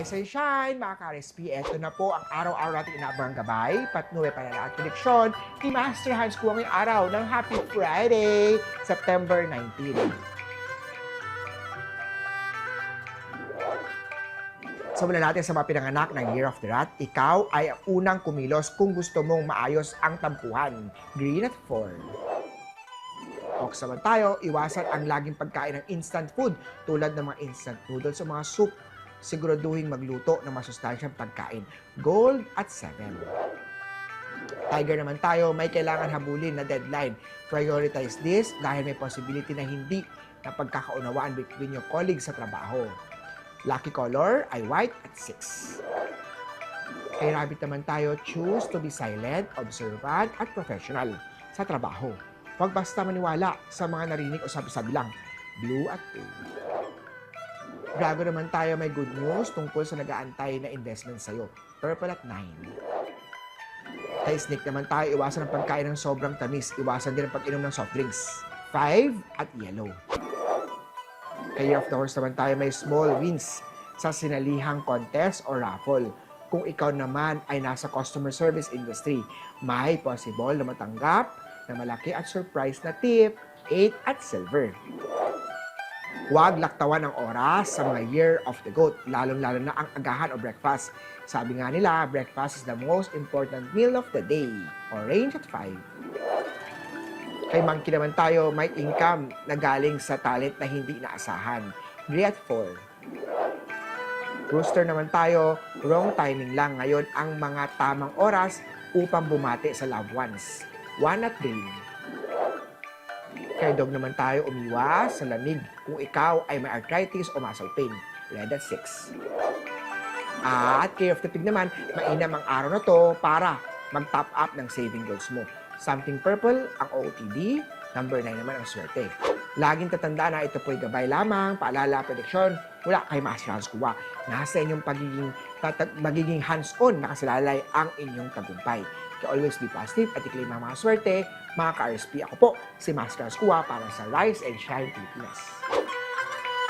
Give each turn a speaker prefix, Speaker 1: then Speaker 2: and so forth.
Speaker 1: Rise and shine, mga ka-RSP. Ito na po ang araw-araw natin inaabang gabay, patnubay, panala at koneksyon ni Master Hans Kuwa ngayong araw ng Happy Friday, September 19. Simulan natin sa mga pinanganak ng Year of the Rat. Ikaw ay ang unang kumilos kung gusto mong maayos ang tampuhan. Green at 4. Ox naman tayo, iwasan ang laging pagkain ng instant food tulad ng mga instant noodles o mga soup. Siguraduhin magluto ng masustansyang pagkain. Gold at 7. Tiger naman tayo, may kailangan habulin na deadline. Prioritize this dahil may possibility na hindi na pagkakaunawaan between your colleagues sa trabaho. Lucky color ay white at 6. Kay rabbit naman tayo, choose to be silent, observant at professional sa trabaho. Huwag basta maniwala sa mga narinig o sabi-sabi lang. Blue at 2. Drago naman tayo, may good news tungkol sa nag-aantay na investment sa'yo. Purple at 9. Kay snake naman tayo, iwasan ang pagkain ng sobrang tamis. Iwasan din ang pag-inom ng soft drinks. 5 at yellow. Kay Year of the Horse naman tayo, may small wins sa sinalihang contest o raffle. Kung ikaw naman ay nasa customer service industry, may possible na matanggap na malaki at surprise na tip. 8 at silver. Huwag laktawan ng oras sa mga Year of the Goat, lalong-lalo na ang agahan o breakfast. Sabi nga nila, breakfast is the most important meal of the day. Orange at 5. Kay Monkey naman tayo, may income na galing sa talent na hindi inaasahan. Gray at 4. Rooster naman tayo, wrong timing lang ngayon ang mga tamang oras upang bumati sa loved ones. 1 at green. Kay dog naman tayo, umiwas sa lamig kung ikaw ay may arthritis o muscle pain. Red at 6. At kay of the pig naman, mainam ang araw na to para mag-top up ng saving goals mo. Something purple ang OOTD, number 9 naman ang swerte. Laging tatandaan na ito po'y gabay lamang, paalala, prediksyon, wala kay Master Hans Kuwa. Nasa inyong magiging hands-on nakasalalay ang inyong tagumpay. Kaya always be positive at i-claim ang mga swerte, mga ka-RSP. Ako po, si Master Hans Kuwa para sa Rise and Shine Pilipinas.